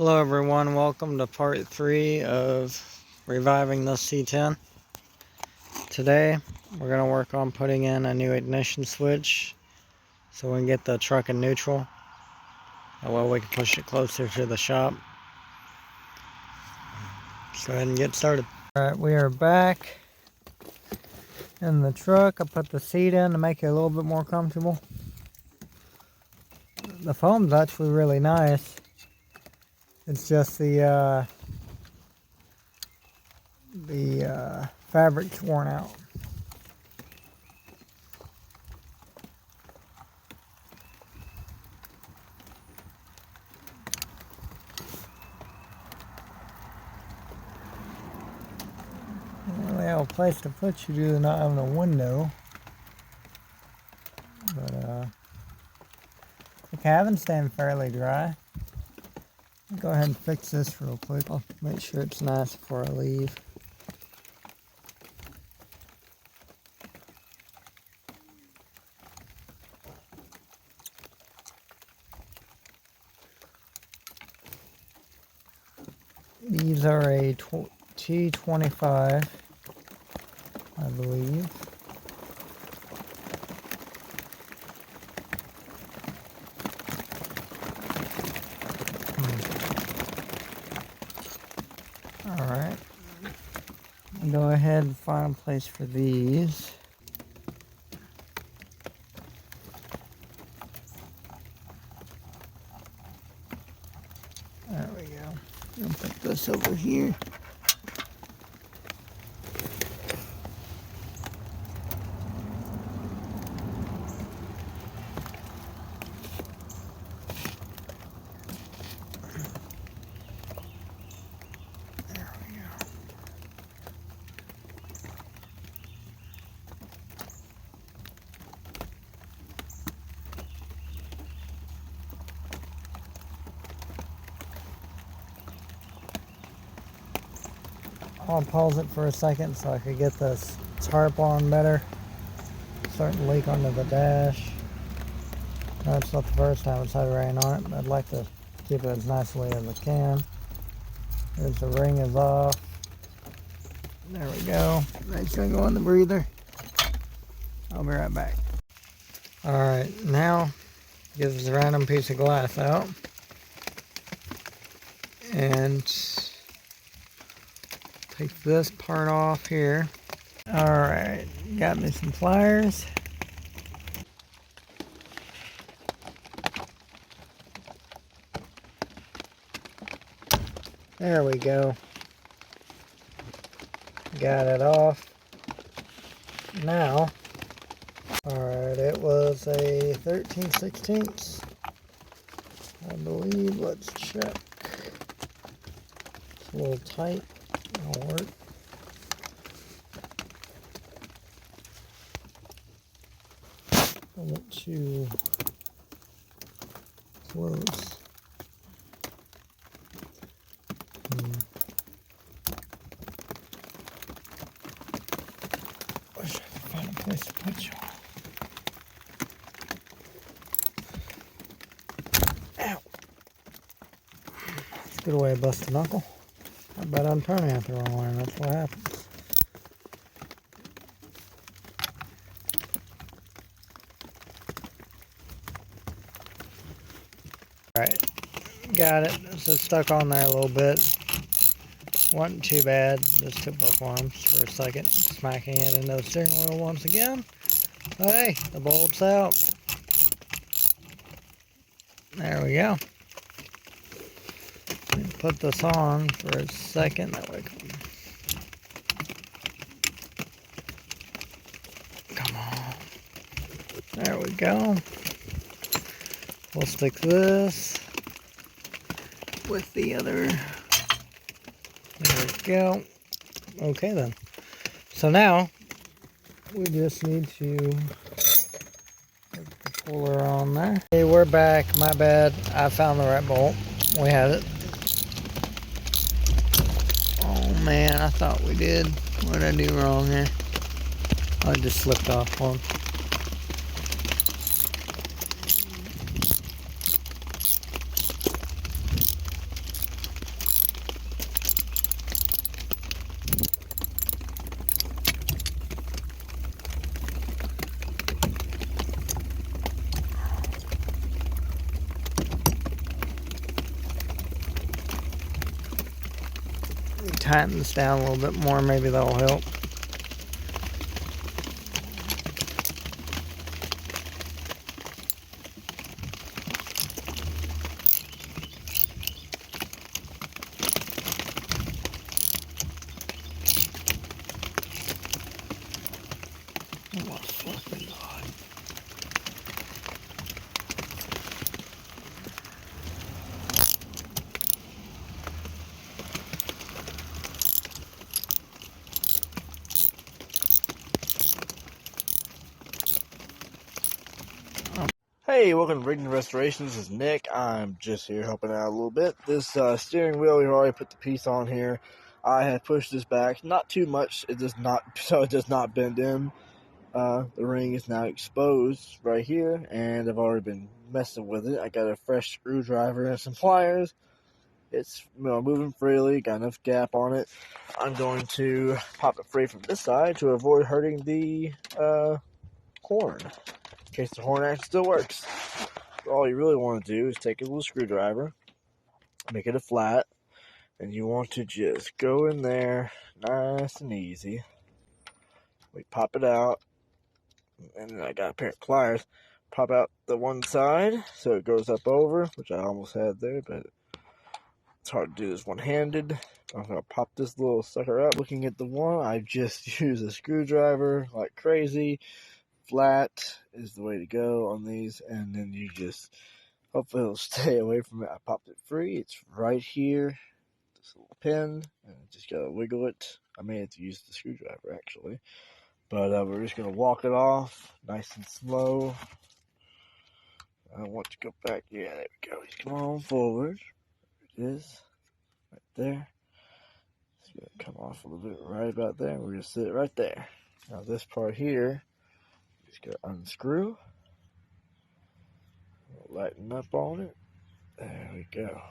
Hello everyone, welcome to part 3 of reviving the C10. Today we're going to work on putting in a new ignition switch so we can get the truck in neutral. That way we can push it closer to the shop. Let's go ahead and get started. Alright, we are back in the truck. I put the seat in to make it a little bit more comfortable. The foam's actually really nice. It's just the fabric's worn out. Don't really have a place to put you due to not having a window. But the cabin's staying fairly dry. I'll go ahead and fix this real quick. I'll make sure it's nice before I leave. These are a T25, I believe. Alright. Go ahead and find a place for these. There we go. I'll put this over here. There we go. I'll pause it for a second so I could get this tarp on better. Starting to leak onto the dash. No, it's not the first time it's had rain on it, but I'd like to keep it as nicely as I can. There's the ring is off. There we go. That's gonna go in the breather. I'll be right back. Alright, now get this random piece of glass out. And take this part off here. Alright, got me some pliers. There we go. Got it off. Now, alright, it was a 13/16. I believe, let's check. It's a little tight. It'll work. I want to close. Wish I could find a place to put you on. Ow! That's a good way to bust a knuckle. I bet I'm turning it the wrong way, and that's what happens. Alright, got it. So it's stuck on there a little bit. Wasn't too bad. Just took both arms for a second, smacking it into the steering wheel once again. But hey, the bolt's out. There we go. Put this on for a second. That way. Come on. There we go. We'll stick this with the other. There we go. Okay then. So now we just need to put the puller on there. Hey, we're back. My bad. I found the right bolt. We had it. Oh man, I thought we did. What did I do wrong here? I just slipped off one. tighten this down a little bit more, maybe that'll help. Oh my fucking God. Hey, welcome to Rigging Restoration. This is Nick. I'm just here helping out a little bit. This steering wheel, we've already put the piece on here. I have pushed this back, not too much. It does not, so it does not bend in. The ring is now exposed right here, and I've already been messing with it. I got a fresh screwdriver and some pliers. It's moving freely, got enough gap on it. I'm going to pop it free from this side to avoid hurting the horn, in case the horn actually still works. All you really want to do is take a little screwdriver, make it a flat, and you want to just go in there nice and easy. We pop it out, and then I got a pair of pliers. Pop out the one side so it goes up over, which I almost had there, but it's hard to do this one-handed. I'm going to pop this little sucker out. Looking at the one, I just use a screwdriver like crazy. Flat is the way to go on these, and then you just hopefully it'll stay away from it. I popped it free. It's right here. This little pin, and just gotta wiggle it. I may have to use the screwdriver actually, but we're just gonna walk it off nice and slow. I want to go back. Yeah, there we go. Come on forward. There it is, right there. It's gonna come off a little bit right about there. We're gonna sit right there. Now this part here, just gotta unscrew. Lighten up on it. There we go.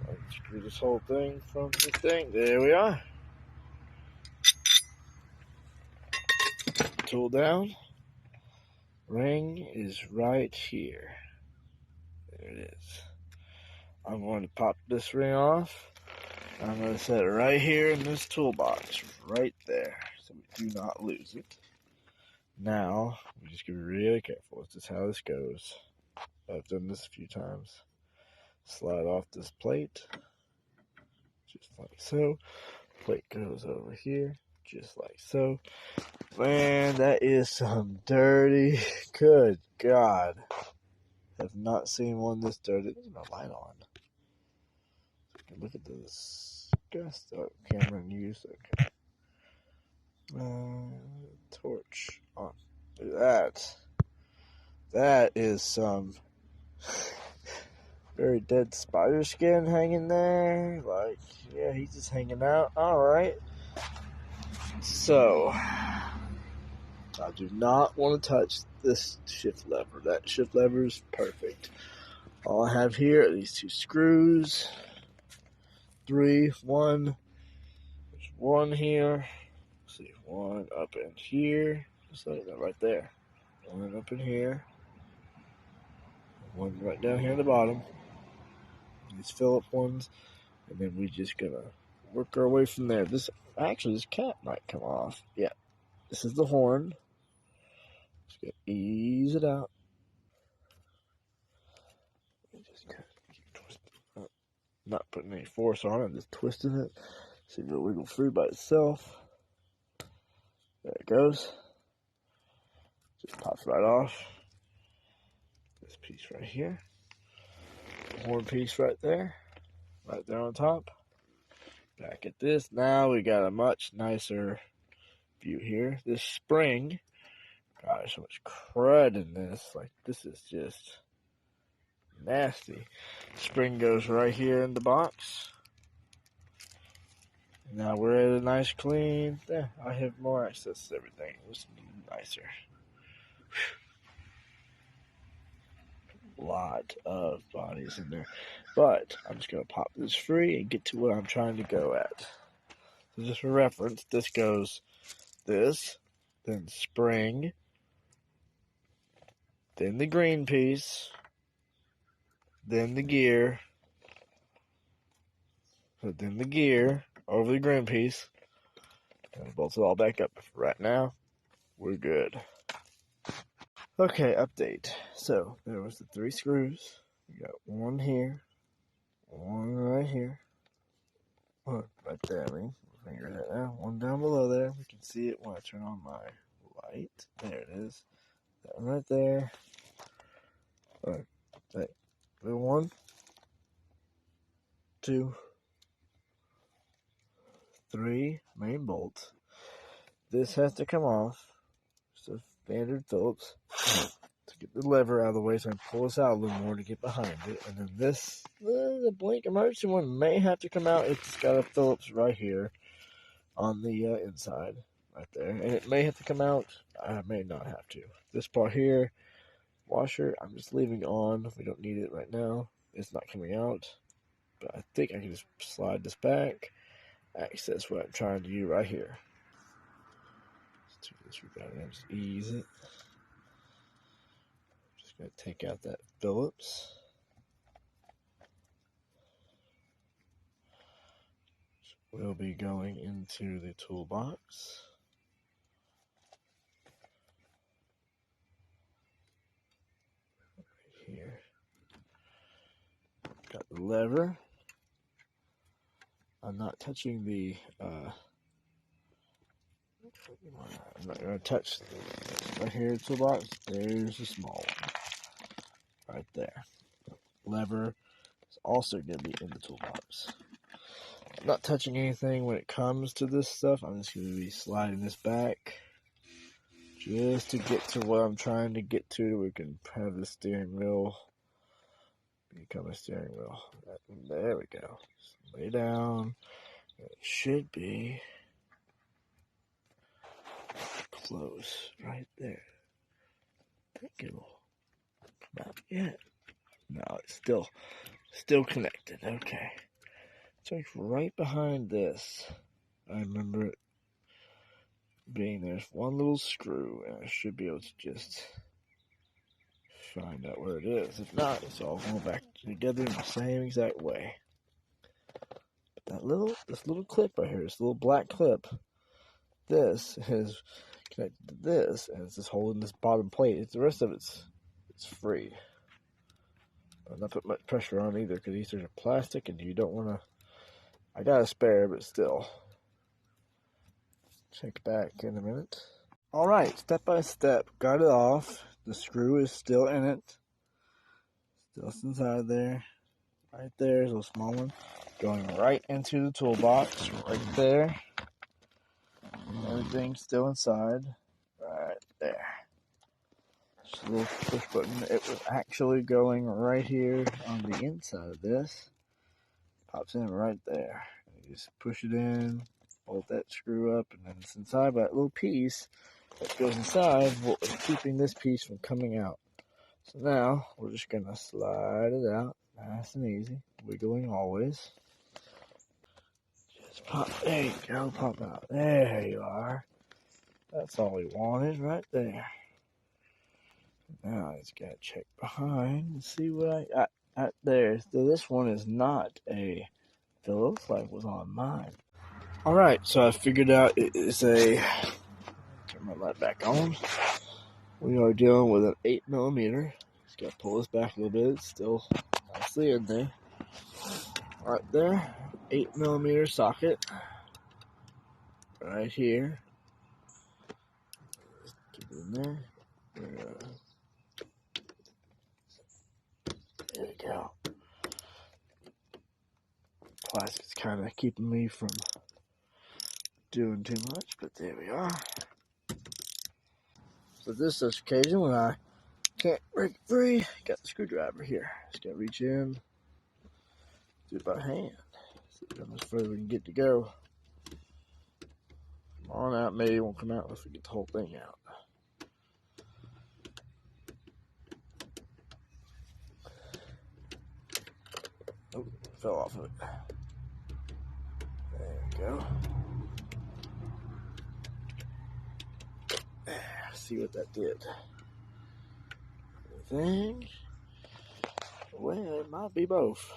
Unscrew this whole thing from this thing. There we are. Tool down. Ring is right here. There it is. I'm going to pop this ring off. I'm going to set it right here in this toolbox, right there, so we do not lose it. Now, we just gotta be really careful. This is how this goes. I've done this a few times. Slide off this plate, just like so. Plate goes over here, just like so. Man, that is some dirty. Good God. Have not seen one this dirty. There's no light on. Look at this. Camera in use. Okay. Torch on. Look at that. That is some very dead spider skin hanging there. Like, yeah, he's just hanging out. Alright. So, I do not want to touch this shift lever. That shift lever is perfect. All I have here are these two screws. One. There's one here. Let's see, one up in here. Just like that right there. One up in here. One right down here at the bottom. These Phillips ones. And then we just gonna work our way from there. This cap might come off. Yeah. This is the horn. Just gonna ease it out. Just kind of keep twisting it up. Not putting any force on it, just twisting it. See if it'll wiggle free by itself. There it goes. Just pops right off. This piece right here. The horn piece right there on top. Back at this. Now we got a much nicer view here. This spring, gosh, so much crud in this. Like, this is just nasty. Spring goes right here in the box. Now we're at a nice clean. Yeah, I have more access to everything. It's nicer. Lot of bodies in there, but I'm just gonna pop this free and get to what I'm trying to go at. So just for reference, this goes this, then spring, then the green piece, then the gear, so then the gear over the green piece, and bolt it all back up. Right now, we're good. Okay, update. So there was the 3 screws. We got one here, one right here, right there. I mean, finger that now. One down below there. We can see it when I turn on my light. There it is. That one right there. Alright, the 1, 2, 3 main bolts. This has to come off. It's a standard Phillips. To get the lever out of the way so I can pull this out a little more to get behind it. And then this, the blink emergency one may have to come out. It's got a Phillips right here on the inside, right there. And it may have to come out. I may not have to. This part here, washer, I'm just leaving on. We don't need it right now. It's not coming out. But I think I can just slide this back. Access what I'm trying to do right here. Let's do this. We got it. Just ease it. Just gonna take out that Phillips. We'll be going into the toolbox. Right here. Got the lever. I'm not touching the I'm not going to touch right here, toolbox. There's a small one right there. Lever is also going to be in the toolbox. I'm not touching anything when it comes to this stuff. I'm just going to be sliding this back just to get to what I'm trying to get to. We can have the steering wheel become a steering wheel. There we go. Just lay down. It should be close right there. I think it'll come out yet. No, it's still connected. Okay. So it's right behind this. I remember it being there's one little screw, and I should be able to just find out where it is. If not, it's all going back together in the same exact way. But this little clip right here, this little black clip, this is connected to this, and it's just holding this bottom plate. The rest of it's free. I'm not putting much pressure on either because these are plastic, and you don't want to. I got a spare, but still. Check back in a minute. All right, step by step, got it off. The screw is still in it. Still inside there. Right there is a small one. Going right into the toolbox. Right there. Everything's still inside. Right there. Just a little push button. It was actually going right here on the inside of this. Pops in right there. You just push it in. Bolt that screw up. And then it's inside by that little piece that goes inside what was keeping this piece from coming out. So now we're just going to slide it out nice and easy, wiggling always. Just pop, there you go, pop out. There you are. That's all we wanted right there. Now I just got to check behind and see what I got there. So this one is not a Phillips like was on mine. Alright, so I figured out it is a, turn my light back on. We are dealing with an 8mm. Just got to pull this back a little bit. It's still nicely in there. Right there. 8mm socket. Right here. Just keep it in there. There we go. Plastic's kind of keeping me from doing too much, but there we are. So this occasion when I can't break it free, got the screwdriver here. Just gotta reach in, do it by hand. See how much further we can get to go. Come on out, maybe it won't come out unless we get the whole thing out. Oh, fell off of it. There we go. See what that did. anything. Well, it might be both.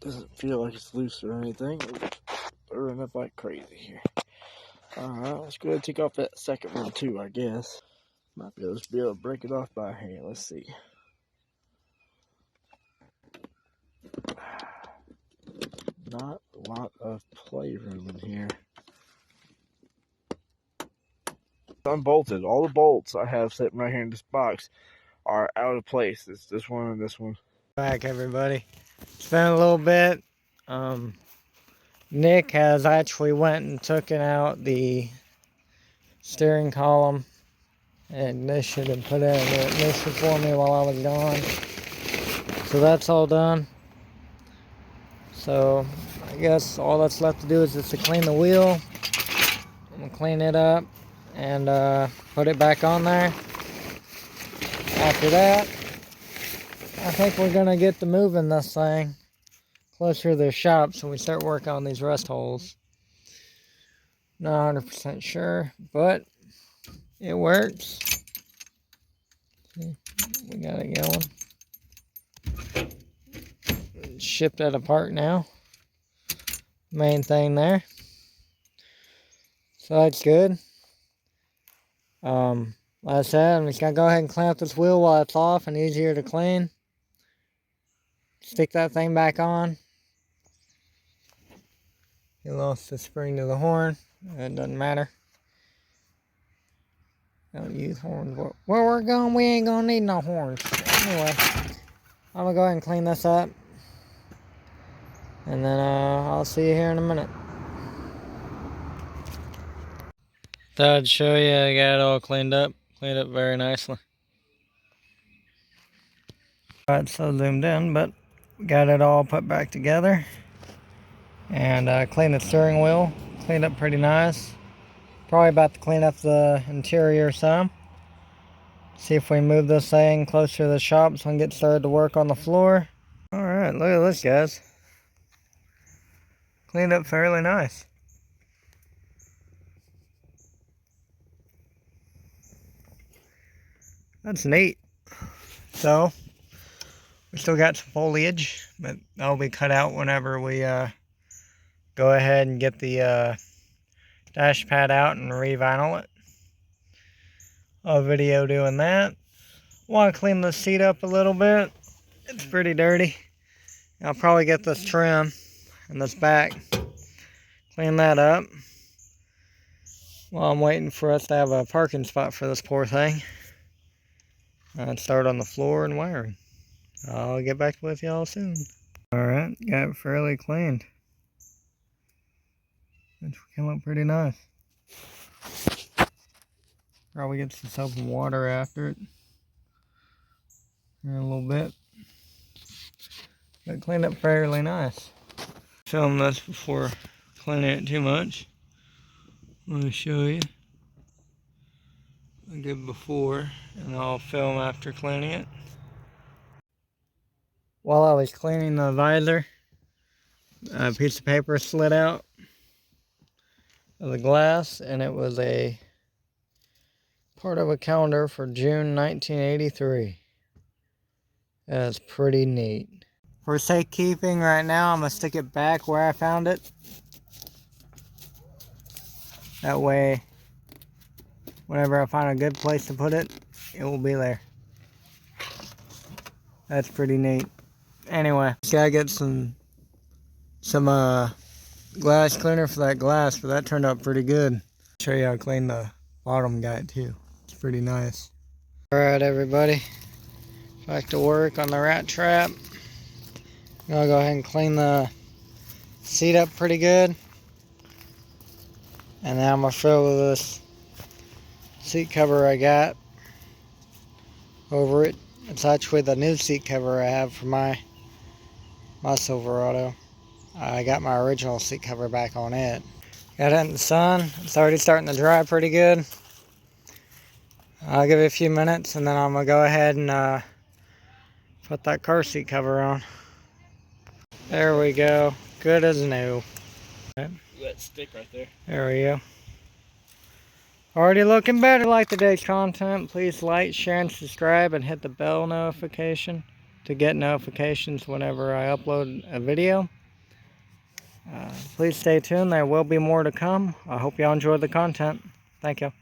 Doesn't feel like it's loose or anything. It's burning up like crazy here. Alright, let's go ahead and take off that second one too, I guess. Might be able to break it off by hand. Let's see. Not a lot of playroom in here. Unbolted. All the bolts I have sitting right here in this box are out of place. It's this one and this one. Back, everybody. It's been a little bit. Nick has actually went and taken out the steering column and ignition and put in the ignition for me while I was gone. So that's all done. So I guess all that's left to do is just to clean the wheel. I'm gonna clean it up and put it back on there. After that, I think we're gonna get to moving this thing closer to the shop so we start working on these rust holes. Not 100% sure, but it works. We got it going. Shipped it apart now. Main thing there. So that's good. Like I said, I'm just gonna go ahead and clamp this wheel while it's off and easier to clean. Stick that thing back on. You lost the spring to the horn. It doesn't matter. Don't use horns. Where we're going, we ain't gonna need no horns. Anyway, I'm gonna go ahead and clean this up. And then I'll see you here in a minute. Thought I'd show you, I got it all cleaned up. Cleaned up very nicely. Alright, so zoomed in, but got it all put back together. And cleaned the steering wheel. Cleaned up pretty nice. Probably about to clean up the interior some. See if we move this thing closer to the shop so I can get started to work on the floor. Alright, look at this, guys. Cleaned up fairly nice. That's neat. So, we still got some foliage, but that'll be cut out whenever we go ahead and get the dash pad out and re-vinyl it. I'll video doing that. Want to clean the seat up a little bit. It's pretty dirty. I'll probably get this trim and this back. Clean that up. While I'm waiting for us to have a parking spot for this poor thing. And start on the floor and wiring. I'll get back with y'all soon. Alright, got it fairly cleaned. It came up pretty nice. Probably get some soap and water after it. In a little bit. But cleaned up fairly nice. Film this before cleaning it too much. I'm going to show you. I did before, and I'll film after cleaning it. While I was cleaning the visor, a piece of paper slid out of the glass, and it was a part of a calendar for June 1983. That's pretty neat. For safekeeping right now, I'm going to stick it back where I found it. That way, whenever I find a good place to put it, it will be there. That's pretty neat. Anyway, just gotta get some glass cleaner for that glass, but that turned out pretty good. I'll show you how to clean the bottom guide too. It's pretty nice. Alright everybody, back to work on the rat trap. I'm gonna go ahead and clean the seat up pretty good. And then I'm gonna fill with this seat cover I got over it. It's actually the new seat cover I have for my Silverado. I got my original seat cover back on it. Got it in the sun. It's already starting to dry pretty good. I'll give it a few minutes and then I'm gonna go ahead and put that car seat cover on. There we go. Good as new. That stick right there. There we go. Already looking better. Like today's content, please like, share, and subscribe, and hit the bell notification to get notifications whenever I upload a video. Please stay tuned. There will be more to come. I hope y'all enjoy the content. Thank you.